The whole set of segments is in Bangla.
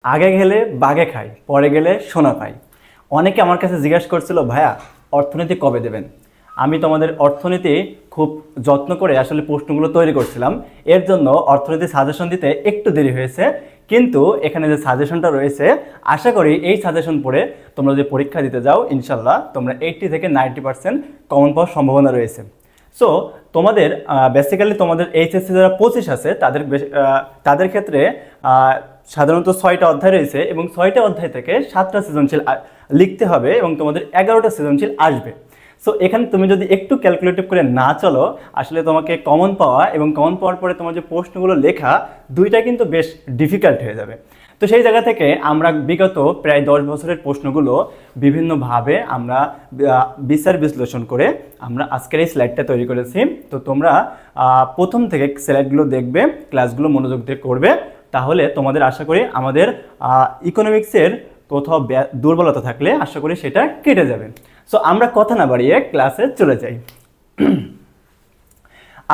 আগে গেলে বাগে খাই, পরে গেলে সোনা পাই। অনেকে আমার কাছে জিজ্ঞাসা করছিল, ভাইয়া অর্থনীতি কবে দেবেন? আমি তোমাদের অর্থনীতি খুব যত্ন করে আসলে প্রশ্নগুলো তৈরি করছিলাম। এর জন্য অর্থনীতি সাজেশন দিতে একটু দেরি হয়েছে, কিন্তু এখানে যে সাজেশনটা রয়েছে আশা করি এই সাজেশন পড়ে তোমরা যদি পরীক্ষা দিতে যাও ইনশাল্লাহ তোমরা 80 থেকে 90% কমন পাওয়ার সম্ভাবনা রয়েছে। সো তোমাদের বেসিক্যালি তোমাদের এইচএসসি যারা 25 আছে তাদের ক্ষেত্রে সাধারণত 6টা অধ্যায় রয়েছে এবং 6টা অধ্যায় থেকে 7টা সৃজনশীল লিখতে হবে এবং তোমাদের 11টা সৃজনশীল আসবে। সো এখানে তুমি যদি একটু ক্যালকুলেটিভ করে না চলো, আসলে তোমাকে কমন পাওয়া এবং কমন পাওয়ার পরে তোমার যে প্রশ্নগুলো লেখা দুইটা কিন্তু বেশ ডিফিকাল্ট হয়ে যাবে। তো সেই জায়গা থেকে আমরা বিগত প্রায় 10 বছরের প্রশ্নগুলো বিভিন্নভাবে আমরা বিচার বিশ্লেষণ করে আমরা আজকের এই স্লাইডটা তৈরি করেছি। তো তোমরা প্রথম থেকে স্লাইডগুলো দেখবে, ক্লাসগুলো মনোযোগ দিয়ে করবে, তাহলে তোমাদের আশা করি আমাদের ইকোনমিক্সের কোথাও দুর্বলতা থাকলে আশা করি সেটা কেটে যাবে। সো আমরা কথা না বাড়িয়ে ক্লাসে চলে যাই।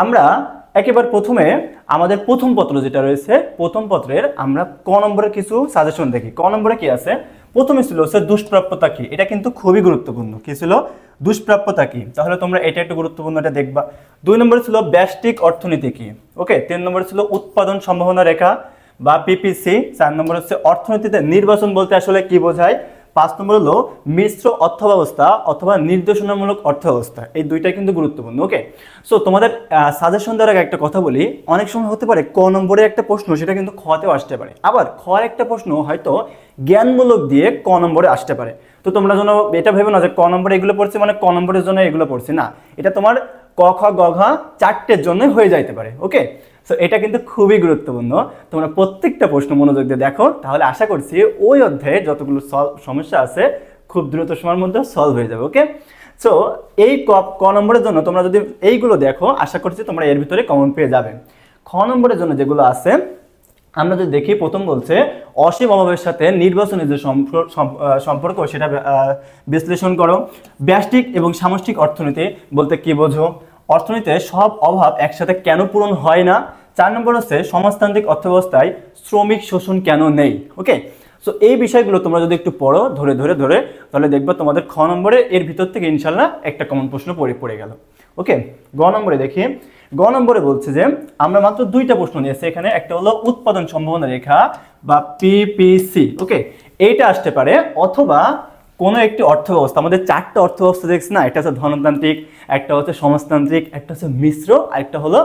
আমরা একেবারে প্রথমে আমাদের প্রথম পত্র যেটা রয়েছে, প্রথম পত্রের আমরা ক নম্বরের কিছু সাজেশন দেখি। ক নম্বরে কি আছে? প্রথমে ছিল হচ্ছে দুষ্প্রাপ্যতা কি। এটা কিন্তু খুবই গুরুত্বপূর্ণ। কি ছিল? দুষ্প্রাপ্যতা কি। তাহলে তোমরা এটা একটু গুরুত্বপূর্ণ, এটা দেখবা। 2 নম্বরে ছিল ব্যষ্টিক অর্থনীতি কি। ওকে। 3 নম্বরে ছিল উৎপাদন সম্ভাবনা রেখা বা পিপিসি। 4 নম্বর হচ্ছে অর্থনীতিতে নির্বাচন বলতে আসলে কি বোঝায়। 5 নম্বর হলো মিশ্র অর্থব্যবস্থা অথবা নির্দেশনামূলক অর্থব্যবস্থা। এই দুইটাই কিন্তু গুরুত্বপূর্ণ। ওকে। সো তোমাদের সাজেশন দেওয়ার আগে একটা কথা বলি, অনেক সময় হতে পারে ক নম্বরে একটা প্রশ্ন সেটা কিন্তু খতেও আসতে পারে, আবার খ একটা প্রশ্ন হয়তো জ্ঞানমূলক দিয়ে ক নম্বরে আসতে পারে। তো তোমরা যেন এটা ভেবে না যে ক নম্বরে এগুলো পড়ছি মানে ক নম্বরের জন্য এগুলো পড়ছি না, এটা তোমার ক খ গ ঘ 4টের জন্য হয়ে যাইতে পারে। ওকে। সো এটা কিন্তু খুবই গুরুত্বপূর্ণ। তোমরা প্রত্যেকটা প্রশ্ন মনোযোগ দিয়ে দেখো, তাহলে আশা করছি ওই অধ্যায়ে যতগুলো সমস্যা আছে খুব দ্রুত সময়ের মধ্যে সলভ হয়ে যাবে। ওকে। সো এই ক নম্বরের জন্য তোমরা যদি এইগুলো দেখো আশা করছি তোমরা এর ভিতরে কমন পেয়ে যাবে। খ নম্বরের জন্য যেগুলো আছে আমরা যদি দেখি, প্রথম বলছে অসীম অভাবের সাথে নির্বাচনের যে সম্পর্ক সেটা বিশ্লেষণ করো। ব্যষ্টিক এবং সামষ্টিক অর্থনীতি বলতে কি বোঝো? অর্থনীতিতে সব অভাব একসাথে কেন পূরণ হয় না? 4 নম্বর হচ্ছে সমাজতান্ত্রিক অর্থব্যবস্থায় শ্রমিক শোষণ কেন নেই। ওকে। সো এই বিষয়গুলো তোমরা যদি একটু পড়ো ধরে তাহলে দেখবা তোমাদের খ নম্বরে এর ভিতর থেকে ইনশাল্লাহ একটা কমন প্রশ্ন পড়ে গেল। ওকে। গ নম্বরে দেখি। গ নম্বরে বলছে যে আমরা মাত্র 2টা প্রশ্ন নিয়েছি এখানে, একটা হলো উৎপাদন সম্ভাবনা রেখা বা পিপিসি। ওকে। এইটা আসতে পারে, অথবা কোনো একটি অর্থব্যবস্থা। আমাদের 4টা অর্থব্যবস্থা দেখছি না, একটা হচ্ছে ধনতান্ত্রিক, একটা হচ্ছে সমাজতান্ত্রিক, একটা হচ্ছে মিশ্র, আর একটা হলো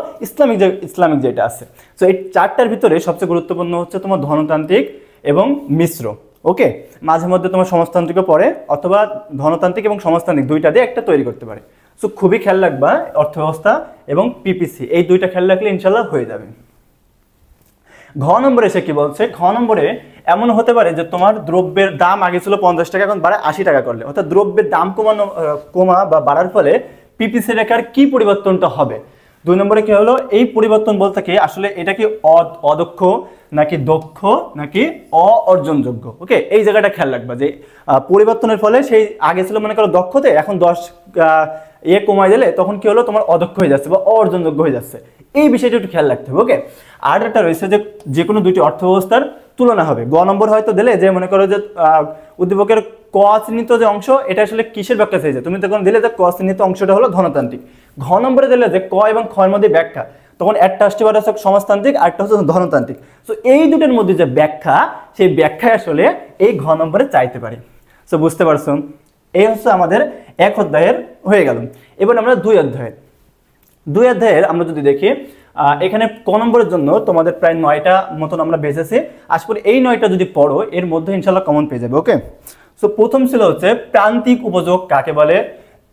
ইসলামিক যেটা আছে। সো এই 4টার ভিতরে সবচেয়ে গুরুত্বপূর্ণ হচ্ছে তোমার ধনতান্ত্রিক এবং মিশ্র। ওকে। মাঝে মধ্যে তোমার সমাজতান্ত্রিকও পড়ে, অথবা ধনতান্ত্রিক এবং সমাজতান্ত্রিক দুইটা দিয়ে একটা তৈরি করতে পারে। সো খুবই খেয়াল রাখবা অর্থব্যবস্থা এবং পিপিসি, এই দুইটা খেয়াল রাখলে ইনশাল্লাহ হয়ে যাবে। ঘ নম্বরে এসে কি বলছে? ঘ নম্বরে এমন হতে পারে যে তোমার দ্রব্যের দাম আগে ছিল 50 টাকা, এখন বাড়ায় 80 টাকা করলে, অর্থাৎ দ্রব্যের দাম কমা বা বাড়ার ফলে পিপিসি রেখার কি পরিবর্তনটা হবে। 2 নম্বরে কি হলো? এই পরিবর্তন বলতে কি আসলে এটা কি অদক্ষ নাকি দক্ষ নাকি অর্জনযোগ্য। ওকে। এই জায়গাটা খেয়াল রাখবা যে পরিবর্তনের ফলে সেই আগে ছিল মনে করো দক্ষতে, এখন 10 কমাই দিলে তখন কি হলো? তোমার অদক্ষ হয়ে যাচ্ছে বা অর্জনযোগ্য হয়ে যাচ্ছে। এই বিষয়টা একটু খেয়াল রাখতে হবে। ওকে। আর একটা রয়েছে যে কোনো দুইটি অর্থব্যবস্থার তুলনা হবে। গ নম্বর হয়তো দিলে যে মনে করো যে উদ্দীপকের ক চিহ্নিত যে অংশ এটা আসলে কিসের ব্যাখ্যা চাইছে, তুমি তখন দিলে যে ক চিহ্নিত অংশটা হলো ধনতান্ত্রিক। ঘ নম্বরে দিলে যে ক এবং খ এর মধ্যে ব্যাখ্যা, তখন একটা আসতে পারে সমাজতান্ত্রিক আর একটা হচ্ছে ধনতান্ত্রিক। সো এই দুটোর মধ্যে যে ব্যাখ্যা, সেই ব্যাখ্যায় আসলে এই ঘ নম্বরে চাইতে পারে। সো বুঝতে পারছো? এই হচ্ছে আমাদের 1 অধ্যায়ের হয়ে গেল। এবার আমরা 2 অধ্যায়ের আমরা যদি দেখি, এখানে ক নম্বরের জন্য তোমাদের প্রায় 9টা মতন আমরা বেঁচেছি। আশা করি এই 9টা যদি পড়ো এর মধ্যে ইনশাল্লাহ কমন পেয়ে যাবে। ওকে। সো প্রথম ছিল হচ্ছে প্রান্তিক উপযোগ কাকে বলে?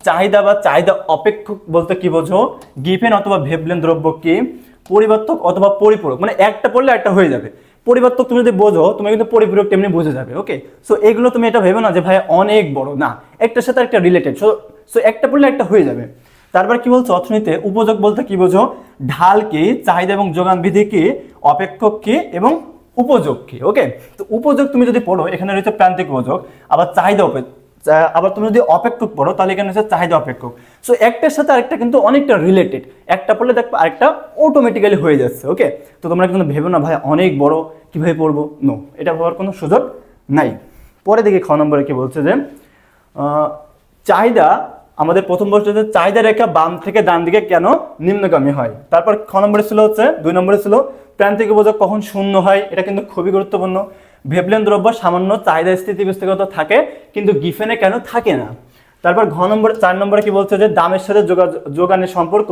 চাহিদা বা চাহিদা অপেক্ষক বলতে কি বোঝো? গিফেন অথবা ভেবলেন দ্রব্য কি? পরিবর্তক অথবা পরিপূরক, মানে একটা পড়লে একটা হয়ে যাবে। পরিবর্তক তুমি যদি বোঝো তুমি কিন্তু পরিপূরক তেমনি বুঝে যাবে। ওকে। সো এগুলো তুমি এটা ভেবে না যে ভাই অনেক বড়, না, একটার সাথে একটা রিলেটেড। সো একটা পড়লে একটা হয়ে যাবে। তারপর কি বলছো? অর্থনীতিতে উপযোগ বলতে কি বোঝো? ঢাল কি, চাহিদা এবং যোগান বিধি কি, অপেক্ষক কি এবং উপযোগ কি। ওকে। তো উপযোগ তুমি যদি পড়ো এখানে রয়েছে প্রান্তিক উপযোগ, আবার আবার তুমি যদি অপেক্ষক পড়ো তাহলে এখানে হচ্ছে চাহিদা অপেক্ষক। সো একটার সাথে আরেকটা কিন্তু অনেকটা রিলেটেড, একটা পড়লে দেখবে আরেকটা অটোমেটিক্যালি হয়ে যাচ্ছে। ওকে, তো তোমরা কিন্তু ভেবো না ভাই অনেক বড় কিভাবে পড়বো, নো, এটা ভাবার কোনো সুযোগ নাই। পরে দেখি খ নম্বরে কি বলছে যে চাহিদা, আমাদের প্রথম প্রশ্ন হচ্ছে চাহিদা রেখা বাম থেকে ডান দিকে কেন নিম্নগামী হয়। তারপর খ নম্বরে ছিল হচ্ছে 2 নম্বরে ছিল প্রান্তিক উপযোগ কখন শূন্য হয়, এটা কিন্তু খুবই গুরুত্বপূর্ণ। ভেবলেন দ্রব্য সামান্য চাহিদা স্থিতিবিস্থিত থাকে কিন্তু গিফেনে কেন থাকে না। তারপর ঘ নম্বর 4 নম্বরে কি বলছে যে দামের সাথে যোগানের সম্পর্ক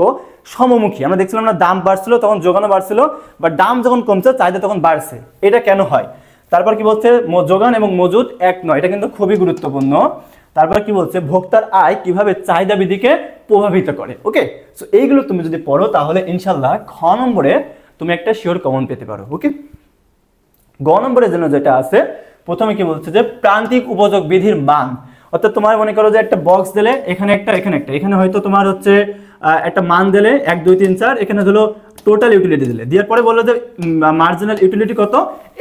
সমমুখী। আমরা দেখছিলাম না দাম বাড়ছিল তখন যোগানও বাড়ছিল, বা দাম যখন কমছে চাহিদা তখন বাড়ছে, এটা কেন হয়। তারপর কি বলছে যোগান এবং মজুদ এক নয়, এটা কিন্তু খুবই গুরুত্বপূর্ণ। তারপর কি বলছে ভোক্তার আয় কিভাবে চাহিদা বৃদ্ধিকে প্রভাবিত করে। ওকে, সো এইগুলো তুমি যদি পড়ো তাহলে ইনশাল্লাহ খ নম্বরে তুমি একটা শিওর কমন পেতে পারো। ওকে, গ নম্বরের জন্য যেটা আছে প্রথমে কি বলছে যে প্রান্তিক উপযোগ বিধির মান, অর্থাৎ তোমার মনে করো যে একটা বক্স দিলে এখানে একটা এখানে একটা, এখানে হয়তো তোমার হচ্ছে একটা মান দিলে 1 2 3 4, এখানে হলো টোটাল ইউটিলিটি দিলে, দেওয়ার পরে বললো যে মার্জিনাল ইউটিলিটি কত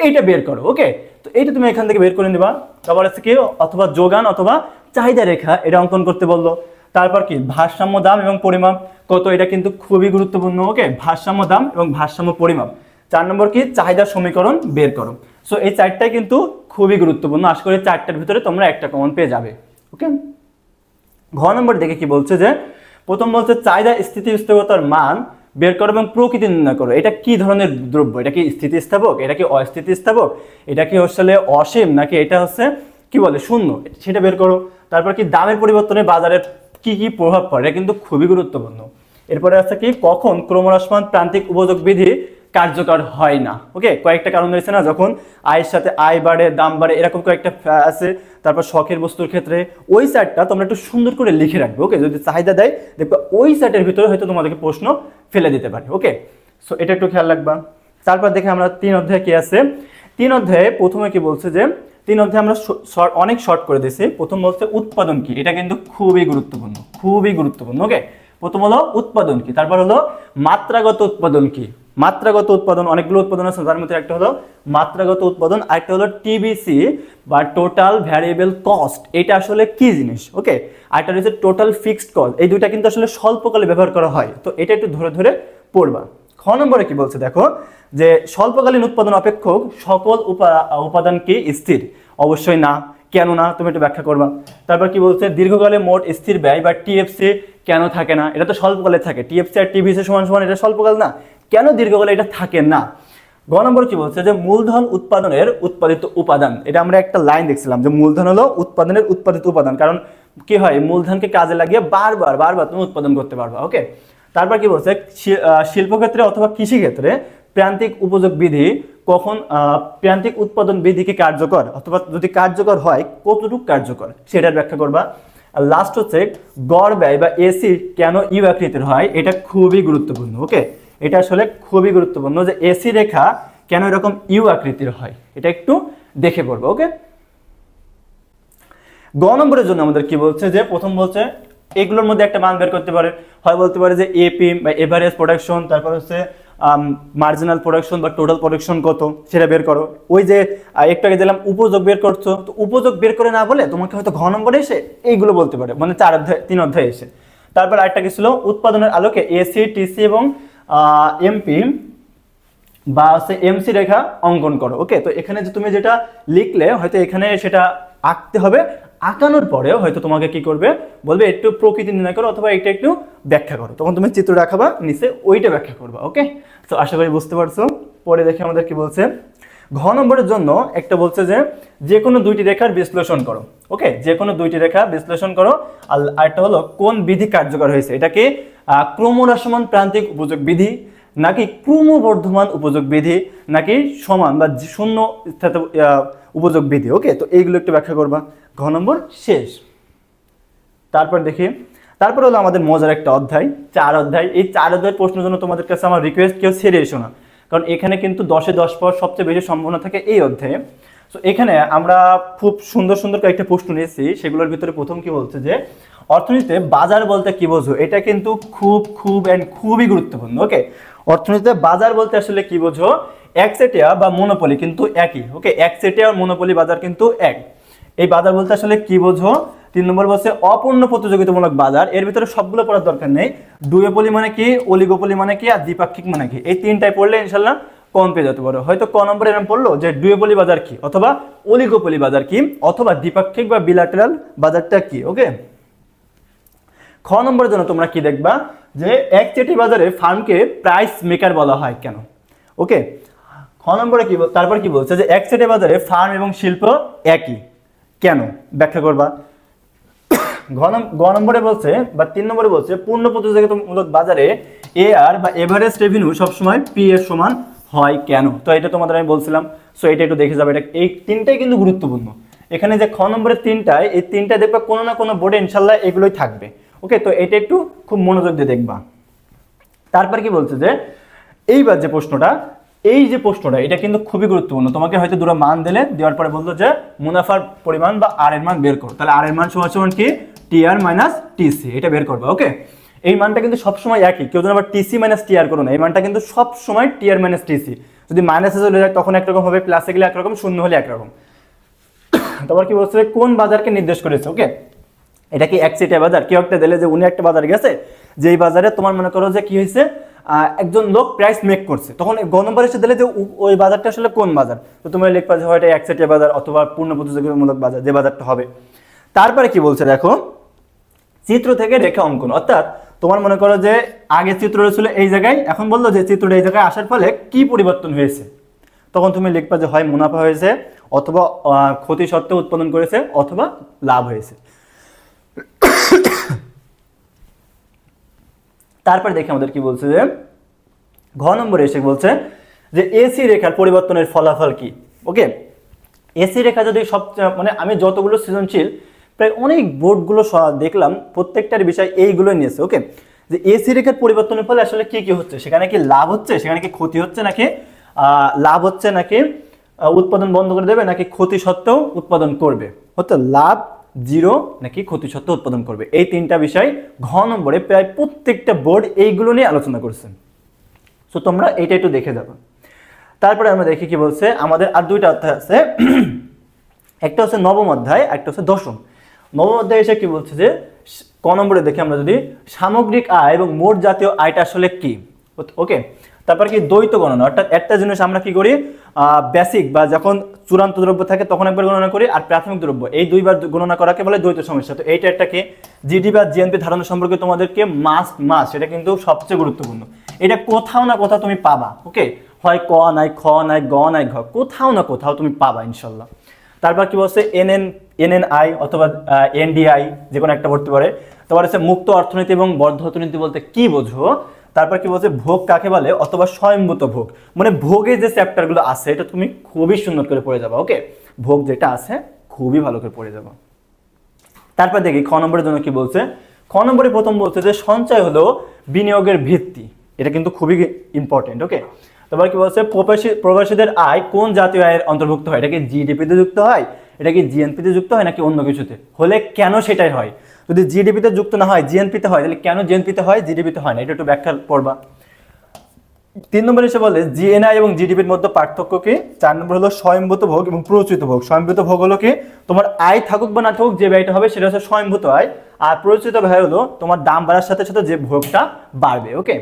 এইটা বের করো। ওকে, তো এইটা তুমি এখান থেকে বের করে নিবা। তারপর আছে কি অথবা যোগান অথবা চাহিদা রেখা, এটা অঙ্কন করতে বললো। তারপর কি ভারসাম্য দাম এবং পরিমাপ কত, এটা কিন্তু খুবই গুরুত্বপূর্ণ। ওকে, ভারসাম্য দাম এবং ভারসাম্য পরিমাপ। 4 নম্বর কি চাহিদা সমীকরণ বের করো। সো এই চারটাই কিন্তু খুবই গুরুত্বপূর্ণ, আশা করি 4টার ভিতরে তোমরা একটা কমন পেয়ে যাবে। ওকে, ঘ নম্বর দেখে কি বলছে যে প্রথম বলছে চাহিদা স্থিতিস্থাপকতার মান বের করো এবং প্রকৃতি নির্ণয় করো। এটা কি ধরনের দ্রব্য, এটা কি স্থিতিস্থাপক, এটা কি অস্থিতিস্থাপক, এটা কি আসলে অসীম নাকি এটা হচ্ছে কি বলে শূন্য, সেটা বের করো। তারপর কি দামের পরিবর্তনে বাজারের কি কি প্রভাব পড়ে, এটা কিন্তু খুবই গুরুত্বপূর্ণ। এরপরে আছে কি কখন ক্রমহ্রাসমান প্রান্তিক উপযোগ বিধি কার্যকর হয় না। ওকে, কয়েকটা কারণ রয়েছে না, যখন আয়ের সাথে আয় বাড়ে দাম বাড়ে, এরকম কয়েকটা আছে। তারপর শখের বস্তুর ক্ষেত্রে ওই চার্টটা তোমরা একটু সুন্দর করে লিখে রাখবে। ওকে, যদি চাহিদা দেয় দেখবে ওই চার্টের ভিতরে হয়তো তোমাদেরকে প্রশ্ন ফেলে দিতে পারে। ওকে, সো এটা একটু খেয়াল রাখবা। তারপর দেখে আমরা 3 অধ্যায়ে কি আছে। 3 অধ্যায়ে প্রথমে কি বলছে যে 3 অধ্যায়ে আমরা অনেক শর্ট করে দিয়েছি। প্রথম বলছে উৎপাদন কি, এটা কিন্তু খুবই গুরুত্বপূর্ণ, খুবই গুরুত্বপূর্ণ। ওকে, প্রথম হলো উৎপাদন কি, তারপর হলো মাত্রাগত উৎপাদন কি। মাত্রাগত উৎপাদন অনেকগুলো উৎপাদন আছে, তার মধ্যে একটা হলো মাত্রাগত উৎপাদন, আরেকটা হলো টিবিসি বা টোটাল ভ্যারিয়েবল কস্ট, এটা আসলে কি জিনিস। ওকে, আরেকটা রয়েছে টোটাল ফিক্সড কস্ট, এই দুইটা কিন্তু আসলে স্বল্পকালে ব্যবহার করা হয়, তো এটা একটু ধরে ধরে পড়বা। খ নম্বরে কি বলছে দেখো যে স্বল্পকালীন উৎপাদন অপেক্ষক সকল উপাদান কি স্থির, অবশ্যই না, কেন না তুমি একটু ব্যাখ্যা করবা। তারপর কি বলছে দীর্ঘকালে মোট স্থির ব্যয় বা টিএফসি কেন থাকে না, এটা তো স্বল্পকালে থাকে, টিএফসি আর টিভিসি সমান সমান, এটা স্বল্পকাল না, কেন দীর্ঘকালে এটা থাকে না। গ নম্বর কি বলছে যে মূলধন উৎপাদনের উৎপাদিত উপাদান, এটা আমরা একটা লাইন দেখছিলাম যে মূলধন হলো উৎপাদনের উৎপাদিত উপাদান, কারণ কি হয় মূলধনকে কাজে লাগিয়ে বারবার বারবার তুমি উৎপাদন করতে পারবা। ওকে, তারপর কি বলছে শিল্পক্ষেত্রে অথবা কৃষিক্ষেত্রে প্রান্তিক উপযোগ বিধি কখন, প্রান্তিক উৎপাদন বিধি কি কার্যকর, অথবা যদি কার্যকর হয় কতটুকু কার্যকর সেটার ব্যাখ্যা করবা। আর লাস্ট হচ্ছে গড় ব্যয় বা এসি কেন ইউ আকৃতির হয়, এটা খুবই গুরুত্বপূর্ণ। ওকে, এটা আসলে খুবই গুরুত্বপূর্ণ যে এসি রেখা কেন এরকম ইউ আকৃতির হয়, এটা একটু দেখে পড়বো। ওকে, গ নম্বরের জন্য আমাদের কি বলছে যে প্রথম বলছে এগুলোর মধ্যে একটা মান বের করতে পারে, হয় বলতে পারে যে এপি বা এভারেজ প্রোডাকশন, তারপর হচ্ছে মার্জিনাল প্রোডাকশন বা টোটাল প্রোডাকশন কত সেটা বের করো। ওই যে একটু আগে দিলাম উপযোগ বের করছো, তো উপযোগ বের করে না বলে তোমাকে হয়তো ঘ নম্বরে এসে এইগুলো বলতে পারে, মানে 3 অধ্যায়ে এসে। তারপর আরেকটা কি ছিল উৎপাদনের আলোকে এসি টিসি এবং এমপি বা হচ্ছে এমসি রেখা অঙ্কন করো। ওকে, তো এখানে যে তুমি যেটা লিখলে হয়তো এখানে সেটা আঁকতে হবে, আঁকানোর পরেও হয়তো তোমাকে কি করবে বলবে একটু প্রকৃতি নির্ণয় করো অথবা এটা একটু ব্যাখ্যা করো, তখন তুমি চিত্র রাখাবা নিচে ওইটা ব্যাখ্যা করবা। ওকে, তো আশা করি বুঝতে পারছো। পরে দেখে আমাদের কি বলছে ঘ নম্বরের জন্য একটা বলছে যে কোনো 2টি রেখার বিশ্লেষণ করো। ওকে, যে কোনো 2টি রেখা বিশ্লেষণ করো। আর একটা হলো কোন বিধি কার্যকর হয়েছে, এটাকে ক্রমহ্রাসমান প্রান্তিক উপযোগ বিধি নাকি ক্রমবর্ধমান উপযোগ বিধি নাকি সমান বা শূন্য উপযোগ বিধি। ওকে, তো এইগুলো একটু ব্যাখ্যা করবা। ঘ নম্বর শেষ। তারপর দেখি তারপর হলো আমাদের মজার একটা অধ্যায় 4 অধ্যায়। এই 4 অধ্যায়ের প্রশ্নের জন্য তোমাদের কাছে আমার রিকোয়েস্ট কেউ ছেড়ে এসো না, কারণ এখানে কিন্তু 10-এ 10 পাওয়ার সবচেয়ে বেশি সম্ভাবনা থাকে এই অধ্যায়ে। তো এখানে আমরা খুব সুন্দর সুন্দর কয়েকটা প্রশ্ন নিয়েছি, সেগুলোর ভিতরে প্রথম কি বলছে যে অর্থনীতিতে বাজার বলতে কি বোঝো, এটা কিন্তু খুবই গুরুত্বপূর্ণ। ওকে, অর্থনীতিতে বাজার বলতে আসলে কি বোঝো, একচেটিয়া বা মনোপলি কিন্তু একই। ওকে, একচেটিয়া আর মনোপলি বাজার কিন্তু এক। এই বাজার বলতে আসলে কি বোঝো, 3 নম্বর বলছে অপূর্ণ প্রতিযোগিতামূলক বাজার, এর ভিতরে সবগুলো পড়ার দরকার নেই। ডুওপলি মানে কি, অলিগোপলি মানে কি, আর দ্বিপাক্ষিক মানে কি, এই তিনটাই পড়লে ইনশাল্লাহ কম পেয়ে যেতে পারো। হয়তো ক নম্বরে এরকম পড়লো যে ডুওপলি বাজার কি, অথবা অলিগোপলি বাজার কি, অথবা দ্বিপাক্ষিক বা বিলাটেরাল বাজারটা কি। ওকে, খ নম্বরের জন্য তোমরা কি দেখবা যে একচেটি বাজারে ফার্মকে প্রাইস মেকার বলা হয় কেন। ওকে, খ নম্বরে কি তারপর কি বলছে যে একচেটি বাজারে ফার্ম এবং শিল্প একই কেন, ব্যাখ্যা করবা। গ নম্বরে বলছে বা 3 নম্বরে বলছে পূর্ণ প্রতিযোগিতামূলক বাজারে এ আর বা এভারেজ রেভিনিউ সবসময় পি এর সমান হয় কেন। তো এটা তোমাদের আমি বলছিলাম, সো এটা একটু দেখে যাবে। এটা এই তিনটাই কিন্তু গুরুত্বপূর্ণ। এখানে যে খ নম্বরের তিনটায়, এই তিনটা দেখবা কোনো না কোনো বোর্ডে ইনশাল্লাহ এগুলোই থাকবে। ওকে, তো এটা একটু খুব মনোযোগ দিয়ে দেখবা। তারপর কি বলছে যে এইবার যে প্রশ্নটা, এই যে প্রশ্নটা এটা কিন্তু খুবই গুরুত্বপূর্ণ। তোমাকে হয়তো দুটো মান দিলে, দেওয়ার পরে বলতো যে মুনাফার পরিমাণ বা আর এর মান বের করো। তাহলে আর এর মান সমান কি, টি আর মাইনাস টিসি, এটা বের করবা। ওকে, এই মানটা কিন্তু সবসময় একই, কেউ যেন আবার টিসি মাইনাস টি আর করো না। এই মানটা কিন্তু সবসময় টি আর মাইনাস টিসি। যদি মাইনাসে চলে যায় তখন একরকম হবে, প্লাসে গেলে একরকম, শূন্য হলে একরকম। তারপর কি বলছে কোন বাজারকে নির্দেশ করেছে। ওকে, এটা কি একচেটিয়া বাজার, কেউ একটা দিলে যে উনি একটা বাজার গেছে, যেই বাজারে তোমার মনে করো যে কি হয়েছে, একজন লোক প্রাইস মেক করছে, তখন গ নম্বর এসে দিলে যে ওই বাজারটা আসলে কোন বাজার, তো তুমি লিখবা যে হয় এটা একচেটিয়া বাজার অথবা পূর্ণ প্রতিযোগিতামূলক বাজার, যে বাজারটা হবে। তারপরে কি বলছে দেখো, চিত্র থেকে রেখা অঙ্কন, অর্থাৎ তোমার মনে করো যে আগে চিত্র ছিল এই জায়গায়, এখন বললো যে চিত্রটা এই জায়গায় আসার ফলে কি পরিবর্তন হয়েছে, তখন তুমি লিখবা যে হয় মুনাফা হয়েছে, অথবা ক্ষতি সত্ত্বেও উৎপাদন করেছে, অথবা লাভ হয়েছে। তারপরে দেখে আমাদের কি বলছে যে ঘ নম্বরে এসে বলছে যে এসি রেখার পরিবর্তনের ফলাফল কি। ওকে, এসি রেখা যদি মানে আমি যতগুলো সৃজনশীল প্রায় অনেক বোর্ডগুলো দেখলাম, প্রত্যেকটার বিষয় এইগুলো নিয়েছে। ওকে, যে এসি রেখার পরিবর্তনের ফলে আসলে কি কি হচ্ছে, সেখানে কি লাভ হচ্ছে, সেখানে কি ক্ষতি হচ্ছে, নাকি লাভ হচ্ছে, নাকি উৎপাদন বন্ধ করে দেবে, নাকি ক্ষতি সত্ত্বেও উৎপাদন করবে, হচ্ছে লাভ জিরো নাকি ক্ষতি সত্ত্বেও উৎপাদন করবে। এই তিনটা বিষয় ঘ নম্বরে প্রায় প্রত্যেকটা বোর্ড এইগুলো নিয়ে আলোচনা করছেন। সো তোমরা এইটা একটু দেখে যাবে। তারপরে আমরা দেখি কি বলছে, আমাদের আর দুইটা অধ্যায় আছে, একটা হচ্ছে নবম অধ্যায়, একটা হচ্ছে দশম। নবম অধ্যায় এসে কি বলছে যে ক নম্বরে দেখি আমরা যদি সামগ্রিক আয় এবং মোট জাতীয় আয়টা আসলে কি। ওকে, তারপর কি দ্বৈত গণনা, অর্থাৎ একটা জিনিস আমরা কি করি, বেসিক বা যখন চূড়ান্ত দ্রব্য থাকে তখন একবার গণনা করি, আর প্রাথমিক দ্রব্য এই দুইবার গণনা করাকে বলে দ্বৈত সমস্যা। তো এইটা একটা কি জিডি বা জিএনপি ধারণা সম্পর্কে তোমাদেরকে মাস্ট এটা কিন্তু সবচেয়ে গুরুত্বপূর্ণ। এটা কোথাও না কোথাও তুমি পাবা। ওকে, হয় ক নাই, খ নাই, গ নাই, ঘ, কোথাও না কোথাও তুমি পাবা ইনশাল্লাহ। তারপর কি বলছে এনএনআই অথবা এনডিআই, যে কোনো একটা পড়তে পারে। তারপর হচ্ছে মুক্ত অর্থনীতি এবং বদ্ধ অর্থনীতি বলতে কি বোঝো। তারপর কি বলছে ভোগ কাকে বলে অথবা স্বয়ংভূত ভোগ, মানে ভোগের যে চ্যাপ্টারগুলো আছে এটা তুমি খুবই সুন্দর করে পড়ে যাবা। ওকে, ভোগ যেটা আছে খুবই ভালো করে পড়ে যাবা। তারপর দেখি খ নম্বরের জন্য কি বলছে। খ নম্বরে প্রথম বলছে যে সঞ্চয় হলো বিনিয়োগের ভিত্তি, এটা কিন্তু খুবই ইম্পর্টেন্ট। ওকে, তারপর কি বলছে প্রবাসীদের আয় কোন জাতীয় আয়ের অন্তর্ভুক্ত হয়, এটা কি জিডিপিতে যুক্ত হয়, এটা কি জিএনপিতে যুক্ত হয়, নাকি অন্য কিছুতে, হলে কেন সেটাই হয়। যদি জিডিপিতে যুক্ত না হয় জিএনপিতে হয়, তাহলে কেন জিএনপিতে হয় জিডিপিতে হয় না, এটা একটু ব্যাখ্যা পড়বা। 3 নম্বর এসে বলে জিএনআই এবং জিডিপির মধ্যে পার্থক্য কি। 4 নম্বর হলো স্বয়ংভূত ভোগ এবং প্ররোচিত ভোগ। স্বয়ংভূত ভোগ হলো কি তোমার আয় থাকুক বা না থাকুক যে ব্যয়টা হবে সেটা হচ্ছে স্বয়ংভূত আয়, আর প্ররোচিত ব্যয় হলো তোমার দাম বাড়ার সাথে সাথে যে ভোগটা বাড়বে। ওকে,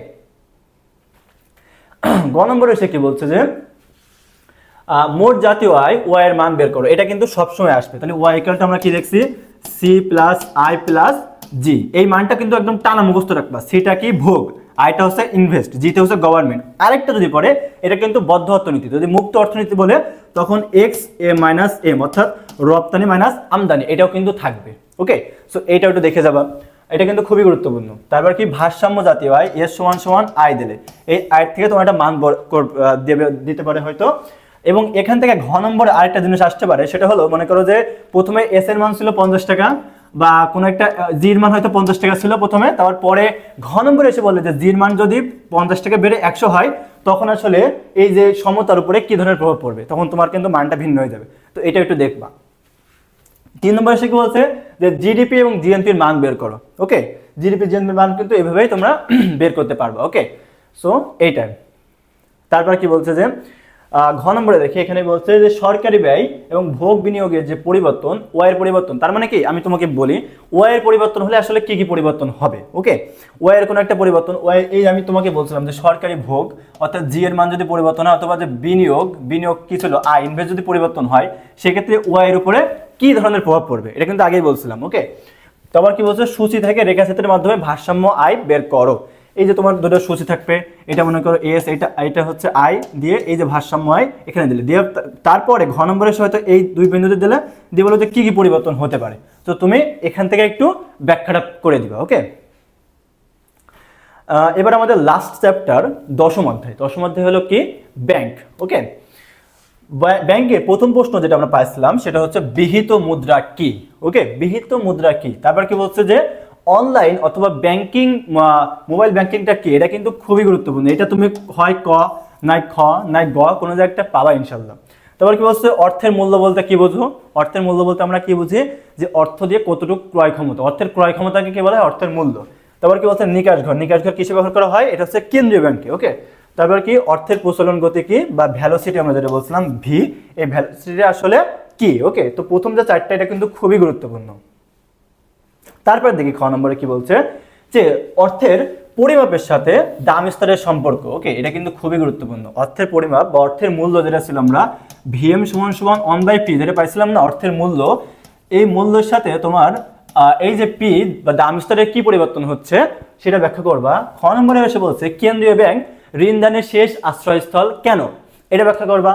গ নম্বর এসে কি বলছে যে মোট জাতীয় আয় ওয়াই এর মান বের করো, এটা কিন্তু সবসময় আসবে। তাহলে ওয়াই ইকুয়ালটা আমরা কি দেখছি, সি প্লাস আই প্লাস জি, এই মানটা কিন্তু একদম টানা মুখস্থ রাখবা। সিটা কি ভোগ, আইটা হচ্ছে ইনভেস্ট, জিতে হচ্ছে গভর্নমেন্ট। আরেকটা যদি পড়ে এটা কিন্তু বদ্ধ অর্থনীতি, যদি মুক্ত অর্থনীতি বলে তখন এক্স এ মাইনাস এম, অর্থাৎ রপ্তানি মাইনাস আমদানি, এটাও কিন্তু থাকবে। ওকে, সো এইটাও একটু দেখে যাবা, এটা কিন্তু খুবই গুরুত্বপূর্ণ। তারপর কি ভারসাম্য জাতীয় আয়, এস সমান সমান আয় দিলে এই আয় থেকে তোমার একটা মান দিতে পারে হয়তো। এবং এখান থেকে ঘ নম্বরে আরেকটা জিনিস আসতে পারে, সেটা হলো মনে করো যে প্রথমে এস এর মান ছিল 50 টাকা, বা কোনো একটা জির মান হয়তো 50 টাকা ছিল প্রথমে, তারপরে ঘ নম্বরে এসে বলে যে জির মান যদি 50 টাকা বেড়ে 100 হয় তখন আসলে এই যে সমতার উপরে কি ধরনের প্রভাব পড়বে, তখন তোমার কিন্তু মানটা ভিন্ন হয়ে যাবে। তো এটা একটু দেখবা। 3 নম্বরে এসে কি বলছে যে জিডিপি এবং জিএনপির মান বের করো। ওকে, জিডিপি জিএনপির মান কিন্তু এভাবেই তোমরা বের করতে পারবে। ওকে, সো এইটাই। তারপর কি বলছে যে ঘ নম্বরে দেখি এখানে বলছে যে সরকারি ব্যয় এবং ভোগ বিনিয়োগের যে পরিবর্তন, ওয়াইয়ের পরিবর্তন, তার মানে কি আমি তোমাকে বলি ওয়াইয়ের পরিবর্তন হলে আসলে কি কি পরিবর্তন হবে। ওকে, ওয়াইয়ের কোনো একটা পরিবর্তন, ওয়াই এই আমি তোমাকে বলছিলাম যে সরকারি ভোগ অর্থাৎ জি এর মান যদি পরিবর্তন হয় অথবা যে বিনিয়োগ কি ছিল আই ইনভেস্ট যদি পরিবর্তন হয় সেক্ষেত্রে ওয়াইয়ের উপরে কি ধরনের প্রভাব পড়বে এটা কিন্তু আগেই বলছিলাম। ওকে, তো আবার কি বলছে সূচি থেকে রেখাচিত্রের মাধ্যমে ভারসাম্য আয় বের করো। এই যে তোমার দুটো সূচি থাকবে, এটা মনে করো এস, এটা হচ্ছে আই দিয়ে এই যে ভারসাম্য আয় এখানে দিলে দিয়ে তারপরে ঘ নম্বরের হয়তো এই দুই বিন্দুতে দিলে দিয়ে বলো যে কি কি পরিবর্তন হতে পারে। তো তুমি এখান থেকে একটু ব্যাখ্যাটা করে দিবা। ওকে, এবার আমাদের লাস্ট চ্যাপ্টার দশম অধ্যায় হলো কি ব্যাংক। ওকে, ব্যাংকের প্রথম প্রশ্ন যেটা আমরা পাইছিলাম সেটা হচ্ছে বিহিত মুদ্রা কি। ওকে, বিহিত মুদ্রা কি, তারপর কি বলছে যে অনলাইন অথবা ব্যাংকিং, মোবাইল ব্যাংকিংটা কি, এটা কিন্তু খুবই গুরুত্বপূর্ণ। এটা তুমি হয় ক নাই খ নাই গ কোনো জায়গাটা পাবা ইনশাল্লাহ। তারপর কি বলছে অর্থের মূল্য বলতে কি বুঝো, অর্থের মূল্য বলতে আমরা কি বুঝি যে অর্থ দিয়ে কতটুকু ক্রয় ক্ষমতা, অর্থের ক্রয় ক্ষমতাকে কি বলা হয় অর্থের মূল্য। তারপর কি বলছে নিকাশ ঘর কিসে ব্যবহার করা হয়, এটা হচ্ছে কেন্দ্রীয় ব্যাংকে। ওকে, তারপর কি অর্থের প্রচলন গতি কি বা ভ্যালোসিটি আমরা যেটা বলছিলাম ভি, এই ভ্যালোসিটি আসলে কি। ওকে, তো প্রথম যে চারটা এটা কিন্তু খুবই গুরুত্বপূর্ণ। তারপর দেখি খ নম্বরে কি বলছে যে অর্থের পরিমাপের সাথে দাম স্তরের সম্পর্ক। ওকে, এটা কিন্তু খুবই গুরুত্বপূর্ণ। অর্থের পরিমাপ বা অর্থের মূল্য যেটা ছিল আমরা ভিএম সমান 1/p যেটা পাইছিলাম না অর্থের মূল্য, এই মূল্যের সাথে তোমার এই যে পি বা দাম স্তরের কি পরিবর্তন হচ্ছে সেটা ব্যাখ্যা করবা। খ নম্বরে এসে বলছে কেন্দ্রীয় ব্যাংক ঋণদানের শেষ আশ্রয়স্থল কেন, এটা ব্যাখ্যা করবা।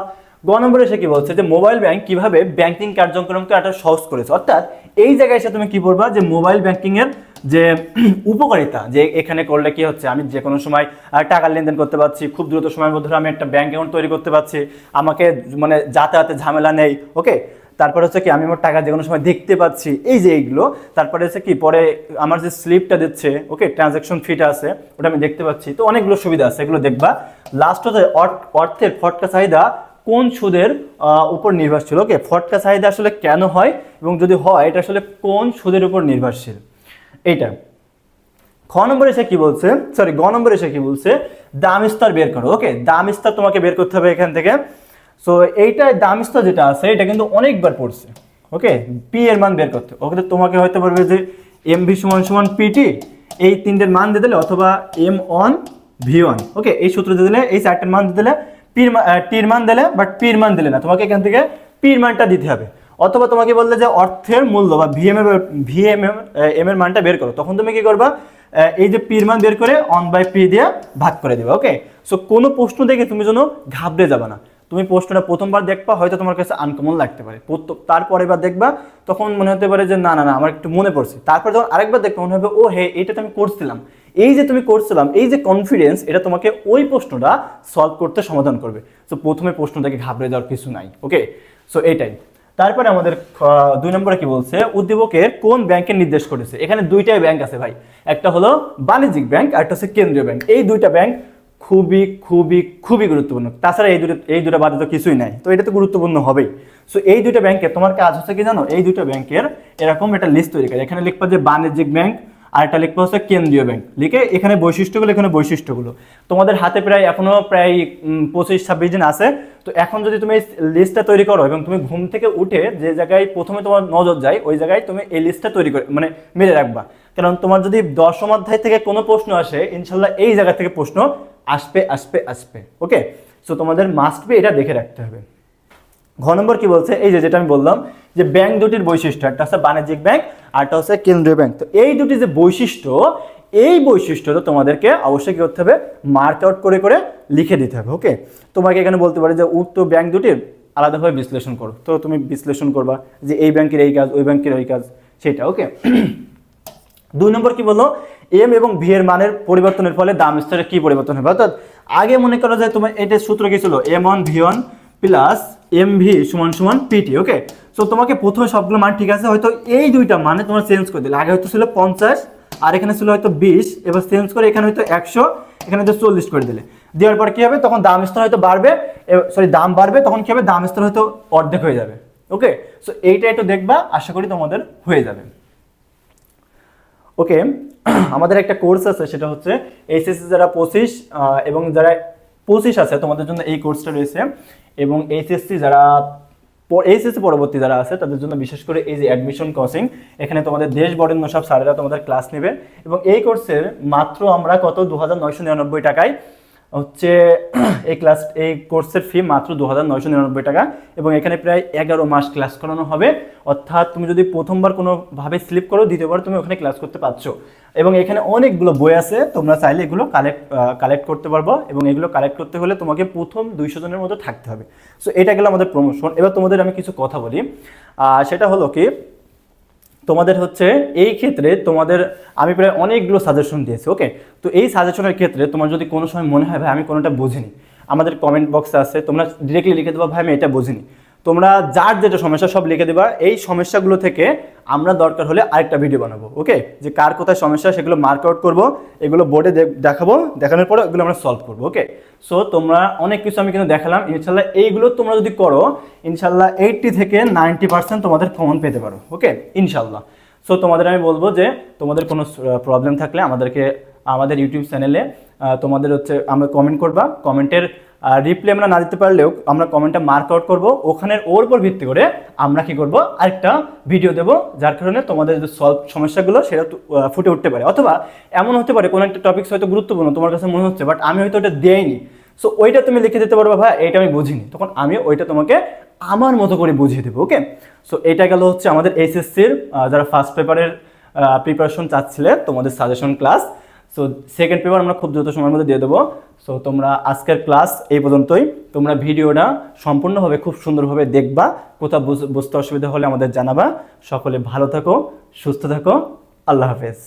গ নম্বরে এসে কি বলছে যে মোবাইল ব্যাংক কিভাবে ব্যাংকিং কার্যক্রমকে একটা সহজ করেছে। অর্থাৎ এই জায়গায় এসে তুমি কি বলবা যে মোবাইল ব্যাংকিং এর যে উপকারিতা, যে এখানে করলে কি হচ্ছে আমি যে কোনো সময় টাকা লেনদেন করতে পারছি, খুব দ্রুত সময়ের মধ্যে আমি একটা ব্যাংক অ্যাকাউন্ট তৈরি করতে পারছি, আমাকে মানে যাতায়াতে ঝামেলা নেই। ওকে, তারপরে হচ্ছে কি আমি আমার টাকা যে কোনো সময় দেখতে পাচ্ছি, এই যে এইগুলো। তারপরে হচ্ছে কি পরে আমার যে স্লিপটা দিচ্ছে, ওকে ট্রানজাকশন ফিটা আছে ওটা আমি দেখতে পাচ্ছি, তো অনেকগুলো সুবিধা আছে এগুলো দেখবা। লাস্ট হচ্ছে অর্থের ফটকা চাহিদা কোন সুদের উপর নির্ভরশীল। ওকে, ফটকা চাহিদা আসলে কেন হয় এবং যদি হয় এটা আসলে কোন সুদের উপর নির্ভরশীল এইটা। খ নম্বরে এসে কি বলছে, সরি গ নম্বরে এসে কি বলছে দাম স্তর বের করো। ওকে, দাম স্তর তোমাকে বের করতে হবে এখান থেকে। সো এইটা দাম স্তর যেটা আছে এটা কিন্তু অনেকবার পড়ছে। ওকে, পি এর মান বের করতে, ওকে তোমাকে হয়তো বলবে যে এম ভি সমান পিটি, এই তিনটের মান দিয়ে দিলে অথবা এম অন ভি ওয়ান। ওকে, এই সূত্র দিয়ে দিলে এই চারটের মান দিয়ে দিলে টির মান দিলে বাট পির মান দিলে না, তোমাকে এখান থেকে পির মানটা দিতে হবে। অথবা তোমাকে বললে যে অর্থের মূল্য বা ভিএম এর মানটা বের করো, তখন তুমি কি করবা এই যে পির মান বের করে 1/p দিয়ে ভাগ করে দিবা। ওকে, সো কোনো প্রশ্ন দেখে তুমি যেন ঘাবড়ে যাবে না। তুমি প্রশ্নটা প্রথমবার দেখবা হয়তো তোমার কাছে আনকমন লাগতে পারে, তারপরে বার দেখবা তখন মনে হতে পারে যে না না না আমার একটু মনে পড়ছে, তারপরে যখন আরেকবার দেখবা মনে হবে ও হে এইটা তো আমি করছিলাম। এই যে তুমি করছিলাম এই যে কনফিডেন্স, এটা তোমাকে ওই প্রশ্নটা সলভ করতে সমাধান করবে। সো প্রথমে প্রশ্ন থেকে ঘাবড়ে যাওয়ার কিছু নাই। ওকে, সো এইটাই। তারপরে আমাদের 2 নম্বরে কি বলছে উদ্দীপকের কোন ব্যাংকের নির্দেশ করেছে। এখানে দুইটাই ব্যাংক আছে ভাই, একটা হলো বাণিজ্যিক ব্যাংক আর একটা হচ্ছে কেন্দ্রীয় ব্যাংক। এই দুইটা ব্যাংক খুবই খুবই খুবই গুরুত্বপূর্ণ, তাছাড়া এই দুটো বাদে তো কিছুই নাই, তো এটা তো গুরুত্বপূর্ণ হবেই। সো এই দুইটা ব্যাংকের তোমার কাজ হচ্ছে কি জানো, এই দুইটা ব্যাংকের এরকম একটা লিস্ট তৈরি করে, এখানে লিখবা যে বাণিজ্যিক ব্যাংক আর একটা লিখবা হচ্ছে কেন্দ্রীয় ব্যাংক, লিখে এখানে বৈশিষ্ট্যগুলো তোমাদের হাতে প্রায় এখনো প্রায় 25-26 দিন আছে। তো এখন যদি তুমি এই লিস্টটা তৈরি করো এবং তুমি ঘুম থেকে উঠে যে জায়গায় প্রথমে তোমার নজর যায় ওই জায়গায় তুমি এই লিস্টটা তৈরি করে মানে মেরে রাখবা, কারণ তোমার যদি 10ম অধ্যায় থেকে কোনো প্রশ্ন আসে ইনশাল্লাহ এই জায়গা থেকে প্রশ্ন আসবে। ওকে, সো তোমাদের মাস্ট বি এটা দেখে রাখতে হবে। ঘ নম্বর কি বলছে, এই যে যেটা আমি বললাম যে ব্যাংক দুটির বৈশিষ্ট্য, একটা হচ্ছে বাণিজ্যিক ব্যাংক আর একটা হচ্ছে কেন্দ্রীয় ব্যাংক। তো এই দুটি যে বৈশিষ্ট্য, এই বৈশিষ্ট্যটা তোমাদেরকে অবশ্যই কি করতে হবে মার্ক আউট করে করে লিখে দিতে হবে। ওকে, তোমাকে এখানে বলতে পারে যে উক্ত ব্যাংক দুটির আলাদাভাবে বিশ্লেষণ করো, তো তুমি বিশ্লেষণ করবা যে এই ব্যাংকের এই কাজ ওই ব্যাংকের ওই কাজ সেটা। ওকে, 2 নম্বর কি বললো এম এবং ভি এর মানের পরিবর্তনের ফলে দাম স্তরে কি পরিবর্তন হবে। অর্থাৎ আগে মনে করো যে তোমার এটা সূত্র কি ছিল M1 V1 প্লাস MV সমান PT। ওকে, সো তোমাকে প্রথমে সবগুলো মান ঠিক আছে, হয়তো এই দুইটা মানে তোমার চেঞ্জ করে দিলে, আগে হয়তো ছিল 50 আর এখানে ছিল হয়তো 20, এবার চেঞ্জ করে এখানে হয়তো 100 এখানে হয়তো 40 করে দিলে, দেওয়ার পর কি হবে তখন দাম স্তর হয়তো বাড়বে, দাম বাড়বে তখন কি হবে দাম স্তর হয়তো অর্ধেক হয়ে যাবে। ওকে, সো এইটা একটু দেখবা, আশা করি তোমাদের হয়ে যাবে। ওকে, আমাদের একটা কোর্স আছে সেটা হচ্ছে এইচএসসি যারা 25 এবং যারা 2025 আছে তোমাদের জন্য এই কোর্সটা রয়েছে। এবং এইচএসসি যারা এইচএসসি পরবর্তী যারা আছে তাদের জন্য বিশেষ করে এই যে অ্যাডমিশন কোচিং, এখানে তোমাদের দেশ বরেণ্য সব স্যারেরা তোমাদের ক্লাস নেবে। এবং এই কোর্সের মাত্র আমরা কত 2999 টাকায় হচ্ছে এই কোর্সের ফি মাত্র 2999 টাকা। এবং এখানে প্রায় 11 মাস ক্লাস করানো হবে, অর্থাৎ তুমি যদি প্রথমবার কোনোভাবে স্লিপ করো দ্বিতীয়বার তুমি ওখানে ক্লাস করতে পারছো। এবং এখানে অনেকগুলো বই আছে, তোমরা চাইলে এগুলো কালেক্ট করতে পারবো। এবং এগুলো কালেক্ট করতে হলে তোমাকে প্রথম 200 জনের মতো থাকতে হবে। সো এটা গেলো আমাদের প্রমোশন। এবার তোমাদের আমি কিছু কথা বলি, সেটা হলো কি তোমাদের হচ্ছে এই ক্ষেত্রে তোমাদের আমি প্রায় অনেকগুলো সাজেশন দিয়েছি। ওকে, তো এই সাজেশনের ক্ষেত্রে তোমার যদি কোনো সময় মনে হয় ভাই আমি কোনোটা বুঝিনি, আমাদের কমেন্ট বক্সে আছে, তোমরা ডিরেক্টলি লিখে দেবা ভাই আমি এটা বুঝিনি। তোমরা যার যেটা সমস্যা সব লিখে দেবা, এই সমস্যাগুলো থেকে আমরা দরকার হলে আরেকটা ভিডিও বানাবো। ওকে, যে কার কোথায় সমস্যা সেগুলো মার্ক আউট করবো, এগুলো বোর্ডে দেখাবো, দেখানোর পরে এগুলো আমরা সলভ করবো। ওকে, সো তোমরা অনেক কিছু আমি কিন্তু দেখালাম, ইনশাল্লাহ এইগুলো তোমরা যদি করো ইনশাল্লাহ 80 থেকে 90% তোমাদের কমন পেতে পারো। ওকে, ইনশাল্লাহ। সো তোমাদের আমি বলবো যে তোমাদের কোনো প্রবলেম থাকলে আমাদের ইউটিউব চ্যানেলে তোমাদের হচ্ছে আমরা কমেন্ট করবা, কমেন্টের রিপ্লাই আমরা না দিতে পারলেও আমরা কমেন্টটা মার্ক আউট করবো, ওখানের ওর উপর ভিত্তি করে আমরা কি করবো আরেকটা ভিডিও দেবো, যার কারণে তোমাদের যে সলভ সমস্যাগুলো সেটা ফুটে উঠতে পারে। অথবা এমন হতে পারে কোনো একটা টপিক হয়তো গুরুত্বপূর্ণ তোমার কাছে মনে হচ্ছে, বাট আমি হয়তো ওটা দেইনি, সো ওইটা তুমি লিখে দিতে পারবে ভাই এইটা আমি বুঝিনি, তখন আমি ওইটা তোমাকে আমার মতো করে বুঝিয়ে দেবো। ওকে, সো এটা গেল হচ্ছে আমাদের এইচএসসির যারা ফার্স্ট পেপারের প্রিপারেশন চাচ্ছিলে তোমাদের suggestion class. So second paper আমরা খুব দ্রুত সময়ের মধ্যে দিয়ে দেবো। সো তোমরা আজকের ক্লাস এই পর্যন্তই, তোমরা ভিডিওটা সম্পূর্ণভাবে খুব সুন্দরভাবে দেখবা, কোথাও বুঝতে অসুবিধা হলে আমাদের জানাবা। সকলে ভালো থাকো, সুস্থ থাকো, আল্লাহ হাফেজ।